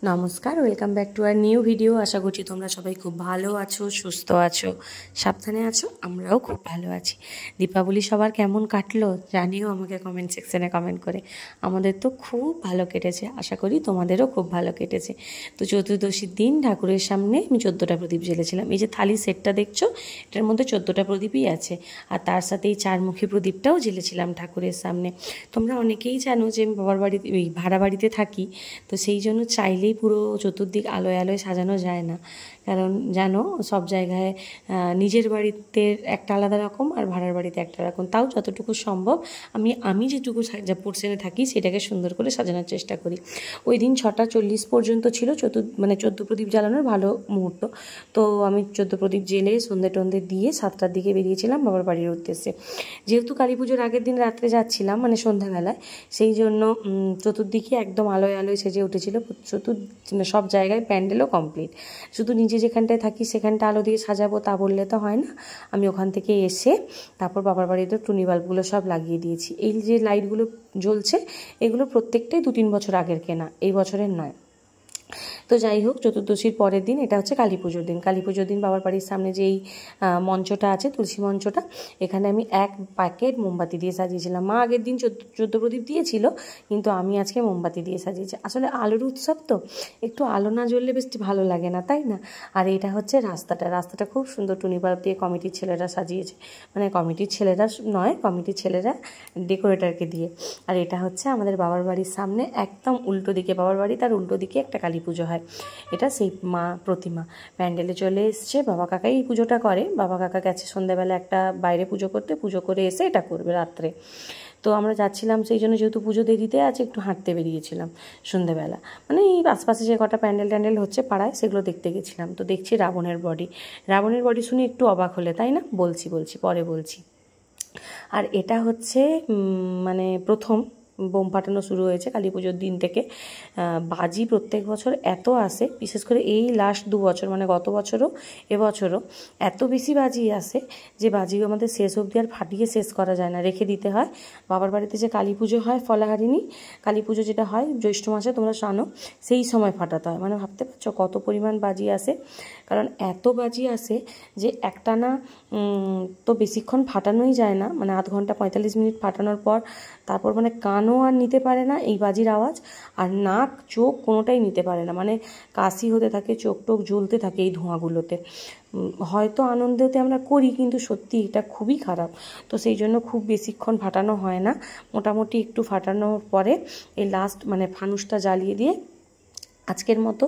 নমস্কার, welcome back to our new video. আশা করছি তোমরা সবাই খুব ভালো আছো, সুস্থ আছো, সাবধানে আছো। আমরাও খুব ভালো আছি। দীপাবলি সবার কেমন কাটলো জানিও আমাকে কমেন্ট সেকশনে কমেন্ট করে। আমাদের তো খুব ভালো কেটেছে, আশা করি তোমাদেরও খুব ভালো কেটেছে। তো চতুর্দশীর দিন ঠাকুরের সামনে আমি 14টা প্রদীপ জ্বেলেছিলাম। এই যে থালি সেটটা দেখছো, এটার মধ্যে 14টা প্রদীপই আছে, আর তার সাথে এই চারমুখী প্রদীপটাও জ্বেলেছিলাম ঠাকুরের সামনে। তোমরা অনেকেই জানো যে আমি বাবার বাড়িতে, ওই ভাড়া বাড়িতে থাকি, তো সেই জন্য চাইলেই পুরো চতুর্দিক আলোয় আলোয় সাজানো যায় না। কারণ জানো, সব জায়গায় নিজের বাড়িতে একটা আলাদা রকম আর ভাড়ার বাড়িতে একটা রকম। তাও যতটুকু সম্ভব আমি যেটুকু যা পোর্শনে থাকি সেটাকে সুন্দর করে সাজানোর চেষ্টা করি। ওই দিন 6টা 40 পর্যন্ত ছিল 14 প্রদীপ জ্বালানোর ভালো মুহূর্ত। তো আমি 14 প্রদীপ জ্বেলে সন্ধে টন্ধে দিয়ে 7টার দিকে বেরিয়েছিলাম বাবার বাড়ির উদ্দেশ্যে। যেহেতু কালী পুজোর আগের দিন রাত্রে যাচ্ছিলাম, মানে সন্ধ্যাবেলায়, সেই জন্য চতুর্দিকে একদম আলোয় আলোয় সেজে উঠেছিল। সব জায়গায় প্যান্ডেলও কমপ্লিট। শুধু নিজে যেখানটায় থাকি সেখানটা আলো দিয়ে সাজাবো তা বললে তো হয় না। আমি ওখান থেকে এসে তারপর বাবার বাড়িতে টুনি বাল্বগুলো সব লাগিয়ে দিয়েছি। এই যে লাইটগুলো জ্বলছে, এগুলো প্রত্যেকটাই 2-3 বছর আগের কেনা, এই বছরের নয়। তো যাই হোক, চতুর্দশীর পরের দিন, এটা হচ্ছে কালী পুজোর দিন। কালী পুজোর দিন বাবার বাড়ির সামনে যেই মঞ্চটা আছে, তুলসী মঞ্চটা, এখানে আমি 1 প্যাকেট মোমবাতি দিয়ে সাজিয়েছিলাম। মা আগের দিন 14 প্রদীপ দিয়েছিল, কিন্তু আমি আজকে মোমবাতি দিয়ে সাজিয়েছি। আসলে আলোর উৎসব তো, একটু আলো না জ্বললে বেশ ভালো লাগে না, তাই না? আর এটা হচ্ছে রাস্তাটা খুব সুন্দর টুনি বাল্ব দিয়ে কমিটির ছেলেরা সাজিয়েছে। মানে কমিটির ছেলেরা নয়, কমিটির ছেলেরা ডেকোরেটরকে দিয়ে। আর এটা হচ্ছে আমাদের বাবার বাড়ির সামনে একদম উল্টো দিকে, বাবার বাড়ি তার উল্টো দিকে একটা কালী পুজো হয়। এটা সেই মা প্রতিমা প্যান্ডেলে চলে এসছে। বাবা কাকাই এই পুজোটা করে। বাবা কাকা গেছে সন্ধ্যাবেলা একটা বাইরে পুজো করতে, পুজো করে এসে এটা করবে রাত্রে। তো আমরা যাচ্ছিলাম, সেই জন্য যেহেতু পুজো দেরিতে আছে একটু হাঁটতে বেরিয়েছিলাম সন্ধ্যেবেলা। মানে এই আশপাশে যে কটা প্যান্ডেল হচ্ছে পাড়ায়, সেগুলো দেখতে গেছিলাম। তো দেখছি রাবণের বডি শুনে একটু অবাক হলে, তাই না? বলছি পরে বলছি। আর এটা হচ্ছে মানে প্রথম বোম ফাটানো শুরু হয়েছে কালী পুজোর দিন থেকে। বাজি প্রত্যেক বছর এত আসে, বিশেষ করে এই লাস্ট 2 বছর, মানে গত বছরও এবছরও এত বেশি বাজি আসে যে বাজি আমাদের শেষ অবধি আর ফাটিয়ে শেষ করা যায় না, রেখে দিতে হয়। বাবার বাড়িতে যে কালী পুজো হয়, ফলাহারিণী কালী পুজো যেটা হয় জ্যৈষ্ঠ মাসে, তোমরা জানো, সেই সময় ফাটাতে হয়। মানে ভাবতে পারছো কত পরিমাণ বাজি আসে। কারণ এত বাজি আসে যে একটানা তো বেশিক্ষণ ফাটানোই যায় না, মানে আধ ঘন্টা 45 মিনিট ফাটানোর পর তারপর মানে কানও আর নিতে পারে না এই বাজির আওয়াজ, আর নাক চোখ কোনোটাই নিতে পারে না। মানে কাশি হতে থাকে, চোখ টোক জ্বলতে থাকে এই ধোঁয়াগুলোতে। হয়তো আনন্দেতে আমরা করি, কিন্তু সত্যি এটা খুবই খারাপ। তো সেই জন্য খুব বেশিক্ষণ ফাটানো হয় না, মোটামুটি একটু ফাটানোর পরে এই লাস্ট মানে ফানুসটা জ্বালিয়ে দিয়ে আজকের মতো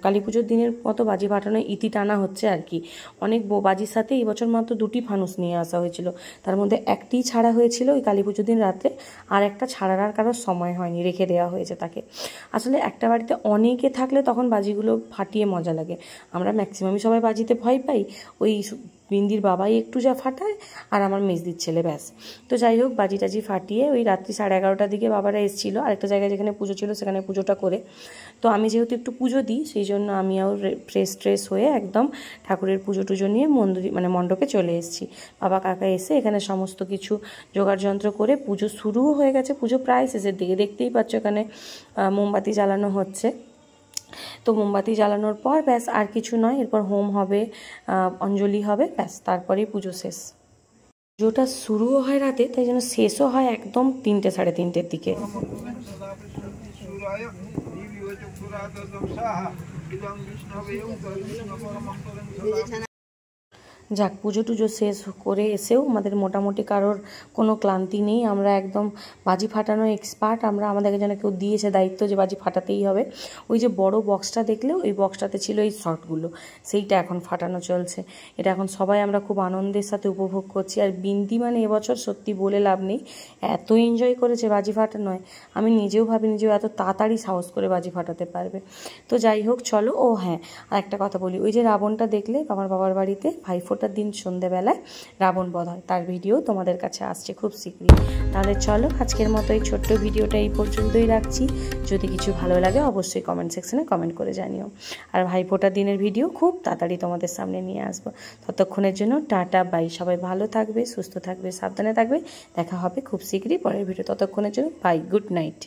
কালী পুজোর দিনের মতো বাজি ফাটানো ইতি টানা হচ্ছে আর কি। অনেক বাজির সাথে এই বছর মাত্র 2টি ফানুস নিয়ে আসা হয়েছিল, তার মধ্যে একটি ছাড়া হয়েছিল ওই কালী পুজোর দিন রাত্রে, আর একটা ছাড়ার আর কারোর সময় হয়নি, রেখে দেওয়া হয়েছে তাকে। আসলে একটা বাড়িতে অনেকে থাকলে তখন বাজিগুলো ফাটিয়ে মজা লাগে। আমরা ম্যাক্সিমামই সবাই বাজিতে ভয় পাই, ওই বিন্দির বাবাই একটু যা ফাটায় আর আমার মেজদির ছেলে, ব্যাস। তো যাই হোক, বাজি টাজি ফাটিয়ে ওই রাত্রি 11:30টার দিকে বাবারা এসেছিলো আরেকটা জায়গায় যেখানে পুজো ছিল, সেখানে পুজোটা করে। তো আমি যেহেতু একটু পুজো দিই, সেই জন্য আমিও ফ্রেশ হয়ে একদম ঠাকুরের পুজো টুজো নিয়ে মণ্ডপে চলে এসেছি। বাবা কাকা এসে এখানে সমস্ত কিছু জোগাড় যন্ত্র করে, পুজো শুরুও হয়ে গেছে, পুজো প্রায় শেষের দিকে। দেখতেই পাচ্ছ এখানে মোমবাতি জ্বালানো হচ্ছে। তো মোমবাতি জ্বালানোর পর ব্যাস, আর কিছু নয়, এরপর হোম হবে, অঞ্জলি হবে, ব্যাস, তারপরেই পুজো শেষ। পুজোটা শুরুও হয় রাতে, তাই জন্য শেষও হয় একদম 3টে 3:30-র দিকে। যাক, পুজো টুজো শেষ করে এসেও আমাদের মোটামুটি কারোর কোনো ক্লান্তি নেই। আমরা একদম বাজি ফাটানো এক্সপার্ট। আমাদেরকে যেন কেউ দিয়েছে দায়িত্ব যে বাজি ফাটাতেই হবে। ওই যে বড় বক্সটা দেখলে, ওই বক্সটাতে ছিল এই শর্টগুলো, সেইটা এখন ফাটানো চলছে। এটা এখন সবাই আমরা খুব আনন্দের সাথে উপভোগ করছি। আর বিন্দি মানে এবছর সত্যি বলে লাভ নেই, এত এনজয় করেছে বাজি ফাটানোয়। আমি নিজেও ভাবিনি যে এত তাড়াতাড়ি সাহস করে বাজি ফাটাতে পারবে। তো যাই হোক, চলো। ও হ্যাঁ, আর একটা কথা বলি, ওই যে রাবণটা দেখলে আমার বাবার বাড়িতে ভাইফোঁটার দিন সন্ধ্যেবেলায় রাবণ বধ হয়, তার ভিডিও তোমাদের কাছে আসছে খুব শীঘ্রই। তাহলে চলো, আজকের মতো এই ছোট্ট ভিডিওটা এই পর্যন্তই রাখছি। যদি কিছু ভালো লাগে অবশ্যই কমেন্ট সেকশনে কমেন্ট করে জানিও। আর ভাইফোঁটার দিনের ভিডিও খুব তাড়াতাড়ি তোমাদের সামনে নিয়ে আসবো। ততক্ষণের জন্য টাটা বাই। সবাই ভালো থাকবে, সুস্থ থাকবে, সাবধানে থাকবে। দেখা হবে খুব শীঘ্রই পরের ভিডিও। ততক্ষণের জন্য বাই, গুড নাইট।